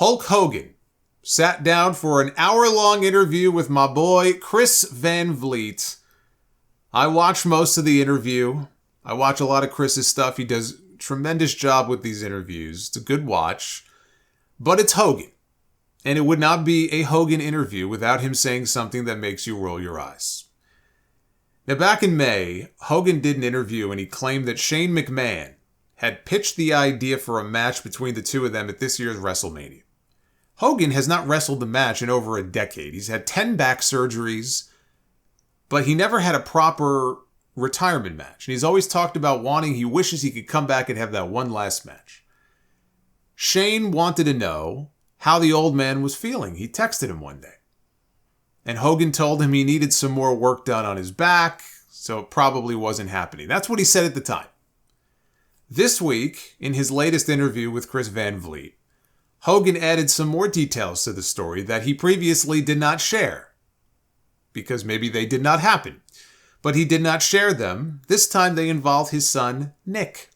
Hulk Hogan sat down for an hour-long interview with my boy Chris Van Vliet. I watched most of the interview. I watch a lot of Chris's stuff. He does a tremendous job with these interviews. It's a good watch. But it's Hogan. And it would not be a Hogan interview without him saying something that makes you roll your eyes. Now, back in May, Hogan did an interview and he claimed that Shane McMahon had pitched the idea for a match between the two of them at this year's WrestleMania. Hogan has not wrestled a match in over a decade. He's had 10 back surgeries, but he never had a proper retirement match. And he's always talked about he wishes he could come back and have that one last match. Shane wanted to know how the old man was feeling. He texted him one day. And Hogan told him he needed some more work done on his back, so it probably wasn't happening. That's what he said at the time. This week, in his latest interview with Chris Van Vliet, Hogan added some more details to the story that he previously did not share, because maybe they did not happen. But he did not share them. This time they involved his son, Nick.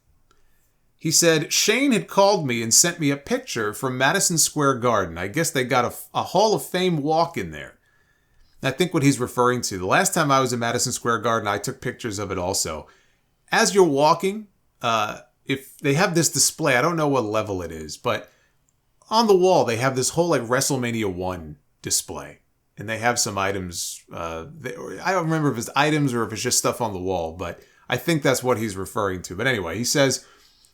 He said, Shane had called me and sent me a picture from Madison Square Garden. I guess they got a Hall of Fame walk in there. I think what he's referring to, the last time I was in Madison Square Garden, I took pictures of it also. As you're walking, if they have this display, I don't know what level it is, but on the wall, they have this whole like WrestleMania 1 display. And they have some items. I don't remember if it's items or if it's just stuff on the wall, but I think that's what he's referring to. But anyway, he says,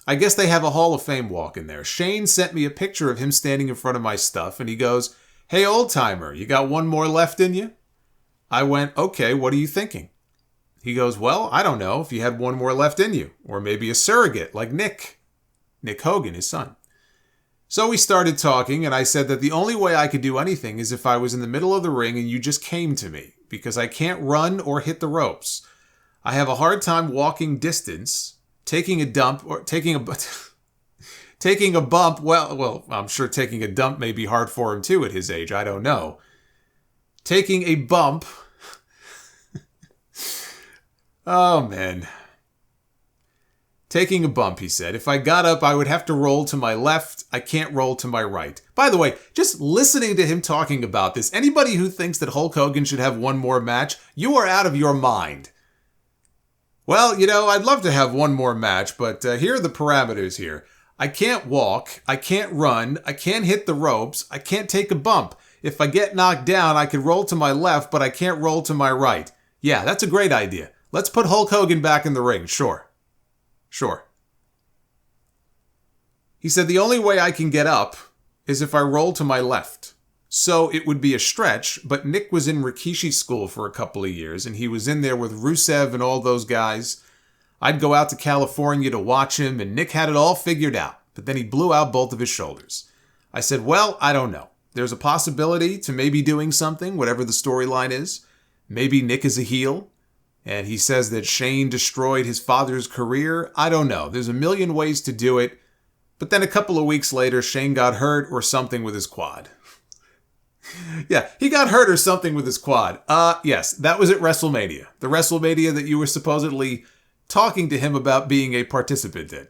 I guess they have a Hall of Fame walk in there. Shane sent me a picture of him standing in front of my stuff, and he goes, hey, old timer, you got one more left in you? I went, okay, what are you thinking? He goes, well, I don't know if you had one more left in you, or maybe a surrogate like Nick Hogan, his son. So we started talking, and I said that the only way I could do anything is if I was in the middle of the ring and you just came to me, because I can't run or hit the ropes. I have a hard time walking distance, taking a dump, or taking a bump. Well, I'm sure taking a dump may be hard for him too at his age. I don't know. Taking a bump. Oh, man. Taking a bump, he said. If I got up, I would have to roll to my left. I can't roll to my right. By the way, just listening to him talking about this, anybody who thinks that Hulk Hogan should have one more match, you are out of your mind. Well, I'd love to have one more match, but here are the parameters here. I can't walk. I can't run. I can't hit the ropes. I can't take a bump. If I get knocked down, I can roll to my left, but I can't roll to my right. Yeah, that's a great idea. Let's put Hulk Hogan back in the ring. Sure. He said, the only way I can get up is if I roll to my left. So it would be a stretch, but Nick was in Rikishi school for a couple of years, and he was in there with Rusev and all those guys. I'd go out to California to watch him, and Nick had it all figured out, but then he blew out both of his shoulders. I said, well, I don't know. There's a possibility to maybe doing something, whatever the storyline is. Maybe Nick is a heel, and he says that Shane destroyed his father's career. I don't know. There's a million ways to do it. But then a couple of weeks later, Shane got hurt or something with his quad. Yeah, he got hurt or something with his quad. Yes, that was at WrestleMania. The WrestleMania that you were supposedly talking to him about being a participant in.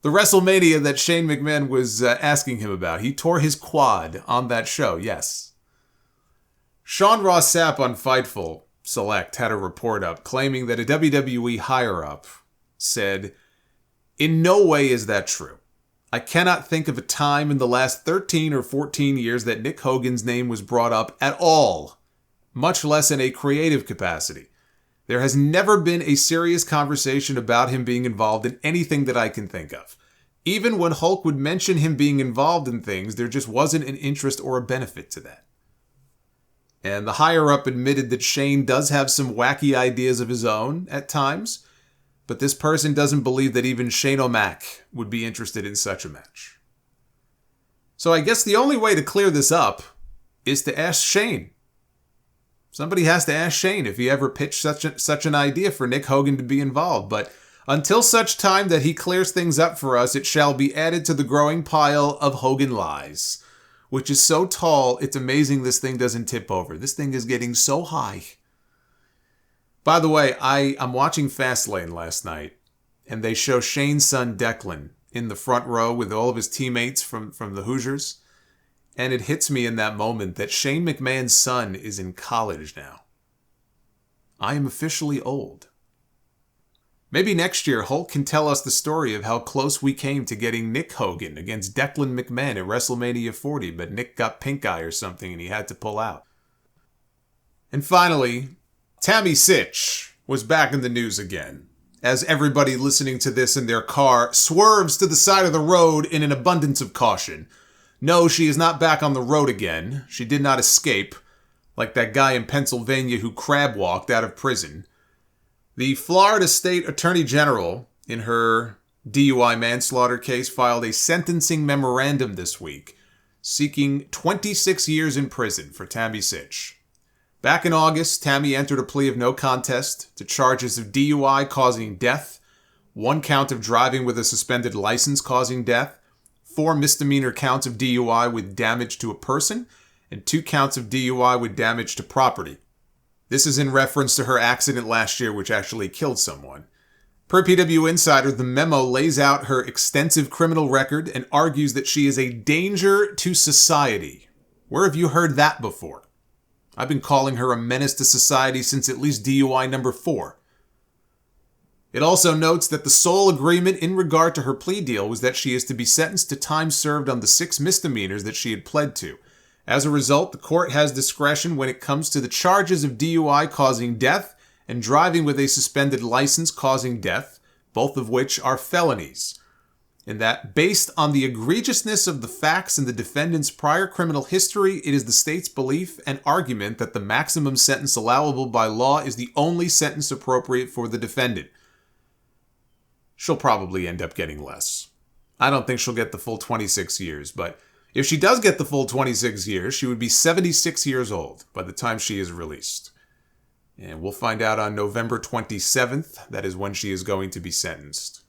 The WrestleMania that Shane McMahon was asking him about. He tore his quad on that show, yes. Sean Ross Sapp on Fightful Select had a report up claiming that a WWE higher-up said, in no way is that true. I cannot think of a time in the last 13 or 14 years that Nick Hogan's name was brought up at all, much less in a creative capacity. There has never been a serious conversation about him being involved in anything that I can think of. Even when Hulk would mention him being involved in things, there just wasn't an interest or a benefit to that. And the higher-up admitted that Shane does have some wacky ideas of his own at times, but this person doesn't believe that even Shane O'Mac would be interested in such a match. So I guess the only way to clear this up is to ask Shane. Somebody has to ask Shane if he ever pitched such an idea for Nick Hogan to be involved. But until such time that he clears things up for us, it shall be added to the growing pile of Hogan lies, which is so tall, it's amazing this thing doesn't tip over. This thing is getting so high. By the way, I'm watching Fastlane last night, and they show Shane's son Declan in the front row with all of his teammates from the Hoosiers. And it hits me in that moment that Shane McMahon's son is in college now. I am officially old. Maybe next year Hulk can tell us the story of how close we came to getting Nick Hogan against Declan McMahon at WrestleMania 40, but Nick got pink eye or something and he had to pull out. And finally, Tammy Sytch was back in the news again, as everybody listening to this in their car swerves to the side of the road in an abundance of caution. No, she is not back on the road again. She did not escape, like that guy in Pennsylvania who crab walked out of prison. The Florida State Attorney General, in her DUI manslaughter case, filed a sentencing memorandum this week, seeking 26 years in prison for Tammy Sytch. Back in August, Tammy entered a plea of no contest to charges of DUI causing death, 1 count of driving with a suspended license causing death, 4 misdemeanor counts of DUI with damage to a person, and 2 counts of DUI with damage to property. This is in reference to her accident last year, which actually killed someone. Per PW Insider, the memo lays out her extensive criminal record and argues that she is a danger to society. Where have you heard that before? I've been calling her a menace to society since at least DUI number 4. It also notes that the sole agreement in regard to her plea deal was that she is to be sentenced to time served on the 6 misdemeanors that she had pled to. As a result, the court has discretion when it comes to the charges of DUI causing death and driving with a suspended license causing death, both of which are felonies. In that, based on the egregiousness of the facts and the defendant's prior criminal history, it is the state's belief and argument that the maximum sentence allowable by law is the only sentence appropriate for the defendant. She'll probably end up getting less. I don't think she'll get the full 26 years, but if she does get the full 26 years, she would be 76 years old by the time she is released. And we'll find out on November 27th. That is when she is going to be sentenced.